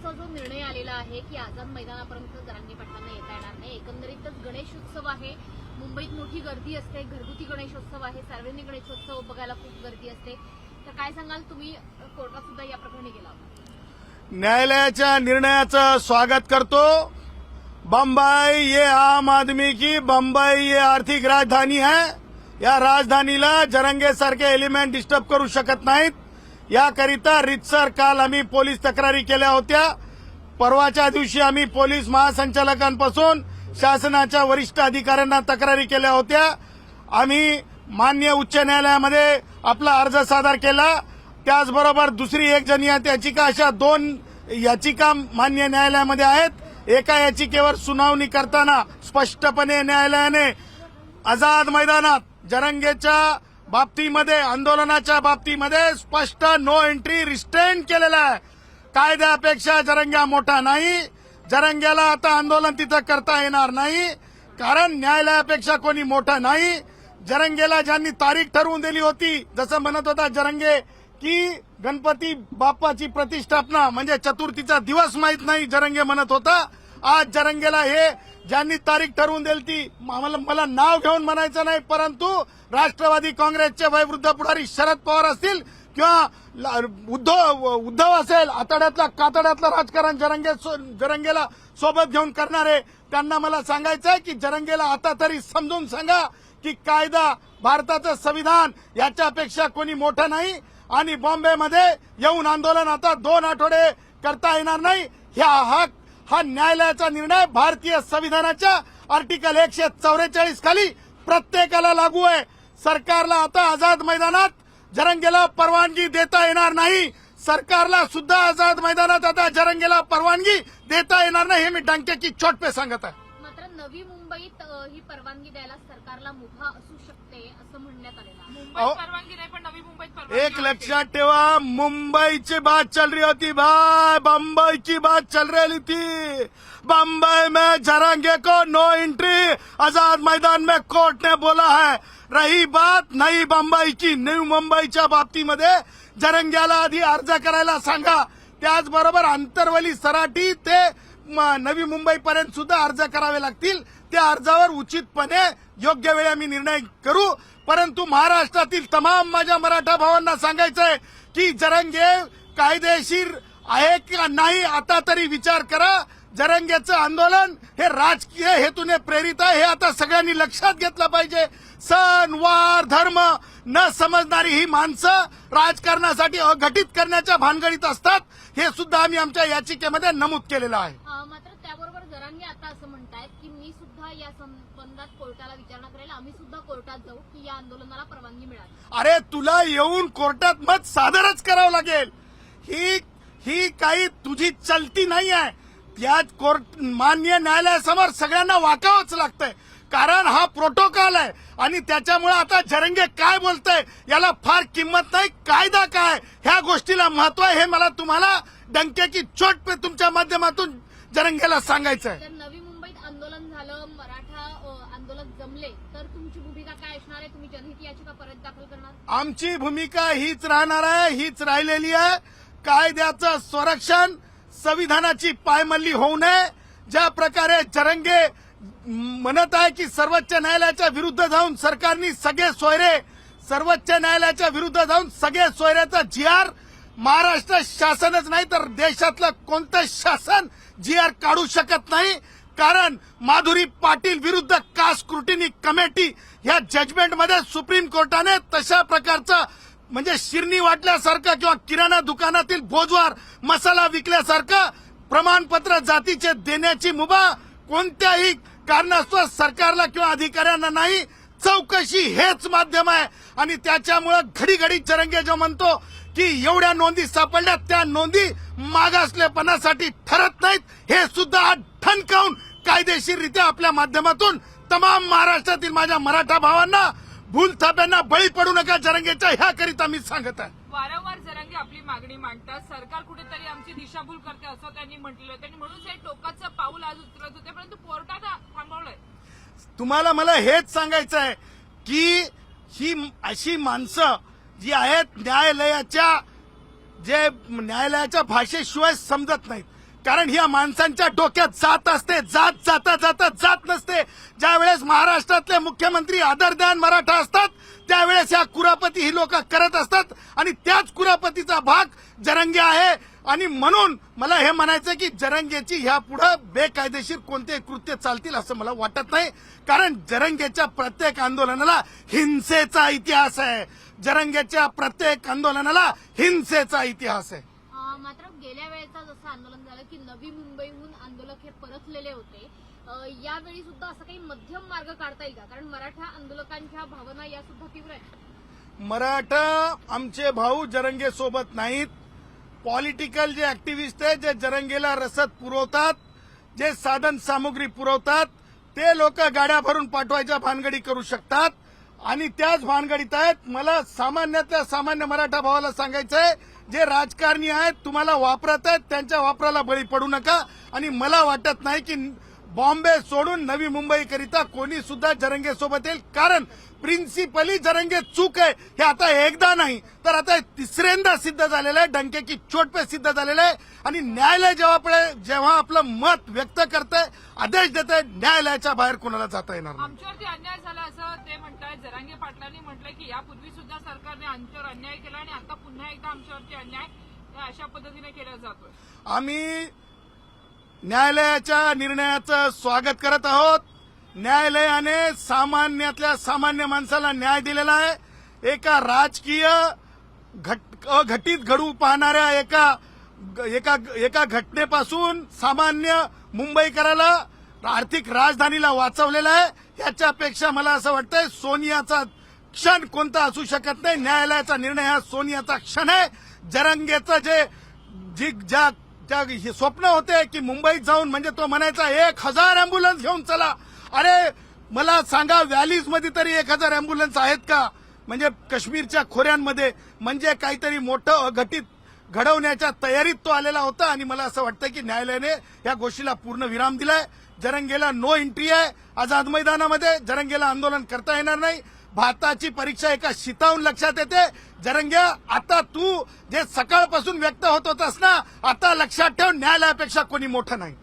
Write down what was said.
न्यायालयाचा जो निर्णय आलेला आहे की आझाद मैदानापर्यंत जरांगे पाटलांना येता येणार नाही, एकंदरीतच गणेशोत्सव आहे, मुंबईत मोठी गर्दी असते, घरगुती गणेशोत्सव आहे, सार्वजनिक गणेशोत्सव बघायला खूप गर्दी असते, तर काय सांगाल? तुम्ही कोर्टात सुद्धा या प्रकरणी गेला होता. न्यायालयाच्या निर्णयाचं स्वागत करतो. बंबई ये आम आदमी की बंबई ये आर्थिक राजधानी है. या राजधानीला जरंगे सारखे एलिमेंट डिस्टर्ब करू शकत नाहीत. याकरिता रितसर काल आम्ही पोलीस तक्रारी केल्या होत्या. परवाच्या दिवशी आम्ही पोलीस महासंचालकांपासून शासनाच्या वरिष्ठ अधिकाऱ्यांना तक्रारी केल्या होत्या. आम्ही मान्य उच्च न्यायालयामध्ये आपला अर्ज सादर केला. त्याचबरोबर दुसरी एक जनहित याचिका, अशा 2 याचिका मान्य न्यायालयामध्ये आहेत. एका याचिकेवर सुनावणी करताना स्पष्टपणे न्यायालयाने आझाद मैदानात जरंगेच्या बाबतीमध्ये, आंदोलनाच्या बाबतीमध्ये स्पष्ट नो एंट्री रिस्ट्रेन केलेला आहे. कायद्यापेक्षा जरंगा मोठा नाही. जरंग्याला आता आंदोलन तिथं करता येणार नाही, कारण न्यायालयापेक्षा कोणी मोठं नाही. जरंगेला ज्यांनी तारीख ठरवून दिली होती, जसं म्हणत होता जरंगे की गणपती बाप्पाची प्रतिष्ठापना म्हणजे चतुर्थीचा दिवस माहित नाही, जरंगे म्हणत होता. आज जरंगेला हे ज्यांनी तारीख ठरवून दिली ती, मला नाव घेऊन म्हणायचं नाही, परंतु राष्ट्रवादी काँग्रेसचे वयोवृद्ध पुढारी शरद पवार असतील किंवा उद्धव असेल, कातड्यातलं राजकारण जरंगेला सोबत घेऊन करणारे, त्यांना मला सांगायचं आहे की जरंगेला आता तरी समजून सांगा की कायदा, भारताचं संविधान याच्यापेक्षा कोणी मोठं नाही. आणि बॉम्बेमध्ये येऊन आंदोलन आता 2 आठवडे करता येणार नाही. हा न्यायालयाचा निर्णय भारतीय संविधानाच्या आर्टिकल 144 खाली प्रत्येकाला लागू आहे. सरकारला आता आझाद मैदानात जरंगेला परवानगी देता येणार नाही. सरकारला सुद्धा आझाद मैदानात आता जरंगेला परवानगी देता येणार नाही, हे मी डंक्याची चोट पे सांगत आहे. मात्र नवी मुंबईत ही परवानगी द्यायला सरकारला मुभा असू शकते असं म्हणण्यात आलेलं आहे. मुंबईत परवानगी नाही, पण नवी मुंबईत परवानगी एक लक्षात ठेवा, मुंबई की बात चल रही होती भाई, बम्बई की बात चल रही थी. बम्बई में जरंगे को नो एंट्री आजाद मैदान में कोर्ट ने बोला है. रही बात नई बम्बई की, नवी मुंबईच्या बाबतीमध्ये जरंग्याला आधी अर्ज करायला सांगा. त्याचबरोबर आंतरवली सराटी ते नवी मुंबईपर्यंत सुद्धा अर्ज करावे लागतील. त्या अर्जावर उचितपणे योग्य वेळी आम्ही निर्णय करू. परंतु महाराष्ट्रातील तमाम माझ्या मराठा भावांना सांगायचंय की जरंगे कायदेशीर आहे की नाही, आता तरी विचार करा. जरंगेचं आंदोलन हे राजकीय हेतूने प्रेरित आहे, हे आता सगळ्यांनी लक्षात घेतलं पाहिजे. सण, वार, धर्म न समजणारी ही माणसं राजकारणासाठी अघटित करण्याच्या भानगडीत असतात, हे सुद्धा आम्ही आमच्या याचिकेमध्ये नमूद केलेलं आहे. मात्र त्याबरोबर जरांगे आता असं म्हणतायत की मी सुद्धा या संबंधात कोर्टाला विचारणा करेल, आम्ही सुद्धा कोर्टात जाऊ की या आंदोलनाला परवानगी मिळाली. अरे तुला येऊन कोर्टात मत सादरच करावं लागेल. ही काही तुझी चलती नाही आहे. या कोर्ट मान्य न्यायालयासमोर सगळ्यांना वाकावंच लागतंय, कारण हा प्रोटोकॉल आहे. आणि त्याच्यामुळे आता जरंगे काय बोलतंय याला फार किंमत नाही. कायदा काय, ह्या गोष्टीला महत्व आहे, हे मला तुम्हाला डंक्याची चोट पे तुमच्या माध्यमातून जरंगेला सांगायचं आहे. जर नवी मुंबईत आंदोलन झालं, मराठा आंदोलन जमले, तर तुमची भूमिका काय असणार आहे? तुम्ही जनहित याचिका परत दाखल करणार? आमची भूमिका हीच राहणार आहे, हीच राहिलेली आहे. कायद्याचं संरक्षण, संविधानाची पायमल्ली होऊ नये. ज्या प्रकारे जरंगे म्हणत आहे की सर्वोच्च न्यायालयाच्या विरुद्ध जाऊन सरकारने सर्वोच्च न्यायालयाच्या विरुद्ध जाऊन सगळे सोयऱ्याचा GR महाराष्ट्र शासनच नाही तर देशातलं कोणतं शासन GR काढू शकत नाही. कारण माधुरी पाटील विरुद्ध कास्ट स्क्रुटिनी कमिटी या जजमेंटमध्ये सुप्रीम कोर्टाने तशा प्रकारचं म्हणजे शिरणी वाटल्यासारखं किंवा किराणा दुकानातील भोजवार मसाला विकल्यासारखं प्रमाणपत्र जातीचे देण्याची मुभा कोणत्याही कारणास्तव सरकारला किंवा अधिकाऱ्यांना नाही. चौकशी हेच माध्यम आहे. आणि त्याच्यामुळे घडी घडी जरंगे जो म्हणतो की एवढ्या नोंदी सापडल्या, त्या नोंदी मागासलेपणासाठी ठरत नाहीत, हे सुद्धा ठणकावून कायदेशीररित्या आपल्या माध्यमातून तमाम महाराष्ट्रातील माझ्या मराठा भावांना, भूलथाप्यांना बळी पडू नका जरंगेच्या, ह्याकरिता मी सांगत आहे. वारंवार जरंगे आपली मागणी मांडतात, सरकार कुठेतरी आमची दिशाभूल करते असं त्यांनी म्हटलेलं. त्यांनी म्हणून हे टोकाचं पाऊल आज उचलत होते, परंतु कोर्टात थांबवलंय. तुम्हाला मला हेच सांगायचं आहे की ही अशी माणसं जी आहेत न्यायालयाच्या भाषेशिवाय समजत नाहीत. कारण ह्या माणसांच्या डोक्यात जात असते, जात जाता जाता जात नसते. ज्या वेळेस महाराष्ट्रातले मुख्यमंत्री आदरदान मराठा असतात त्यावेळेस या कुरापती ही लोक करत असतात आणि त्याच कुरापतीचा भाग जरंगे आहे. आणि म्हणून मला हे म्हणायचं की जरंगेची ह्यापुढे बेकायदेशीर कोणते कृत्य चालतील असं मला वाटत नाही. कारण जरंगेच्या प्रत्येक आंदोलनाला हिंसेचा इतिहास आहे. जरंगेच्या प्रत्येक आंदोलनाला हिंसेचा इतिहास आहे. मात्र गेल्या वेळेचं जसं आंदोलन झालं की नवी मुंबईहून आंदोलक हे परतलेले होते, यावेळी सुद्धा असं काही मध्यम मार्ग काढता येईल का? कारण मराठा आंदोलकांच्या भावना या सुद्धा तीव्र आहेत. मराठा आमचे भाऊ जरंगे सोबत नाहीत. पॉलिटिकल जे ऍक्टिव्हिस्ट आहेत, जे जरंगेला रसद पुरवतात, जे साधन सामुग्री पुरवतात, ते लोक गाड्या भरून पाठवायच्या भानगडी करू शकतात आणि त्याच भानगडीत आहेत. मला सामान्यातल्या सामान्य मराठा भावाला सांगायचंय, जे राजकारणी आहेत तुम्हाला वापरत आहेत त्यांच्या वापराला बळी पडू नका. आणि मला वाटत नाही की बॉम्बे सोडून नवी मुंबईकरिता कोणी सुद्धा जरंगे सोबत येईल. कारण प्रिन्सिपली जरंगे चूक आहे हे आता एकदा नाही तर आता तिसऱ्यांदा सिद्ध झालेलं आहे. डंके की चोट पे सिद्ध झालेलं आहे. आणि न्यायालय जेव्हा आपलं मत व्यक्त करतंय, आदेश देतंय, न्यायालयाच्या बाहेर कोणाला जाता येणार नाही. आमच्यावरती अन्याय झाला असं ते म्हणतायत. जरांगे पाटलांनी म्हटलंय की यापूर्वी सुद्धा सरकारने आमच्यावर अन्याय केला आणि आता पुन्हा एकदा आमच्यावरती अन्याय अशा पद्धतीने केला जातोय. आम्ही न्यायालयाच्या निर्णयाचं स्वागत करत आहोत. न्यायालयाने सामान्यातल्या सामान्य माणसाला न्याय दिलेला आहे. एका राजकीय अघटित घडू पाहणाऱ्या एका घटनेपासून सामान्य मुंबईकराला, आर्थिक राजधानीला वाचवलेलं आहे. याच्यापेक्षा मला असं वाटतंय सोनियाचा क्षण कोणता असू शकत नाही. न्यायालयाचा निर्णय हा सोनियाचा क्षण आहे. जरंगेचं ज्या स्वप्न होते की मुंबईत जाऊन म्हणजे तो म्हणायचा 1000 अँब्युलन्स घेऊन चला. अरे मला सांगा, व्हॅलीजमध्ये तरी 1000 अँब्युलन्स आहेत का? म्हणजे काश्मीरच्या खोऱ्यांमध्ये म्हणजे काहीतरी मोठं अघटित घडवण्याच्या तयारीत तो आलेला होता. आणि मला असं वाटतं की न्यायालयाने या गोष्टीला पूर्ण विराम दिलाय. जरंगेला नो एंट्री आहे आझाद मैदानामध्ये. जरंगेला आंदोलन करता येणार नाही. भारताची परीक्षा एका शीताहून लक्षात येते. जरंग्या, आता तू जे सकाळपासून व्यक्त होत होतास ना, आता लक्षात ठेव, न्यायालयापेक्षा कोणी मोठं नाही.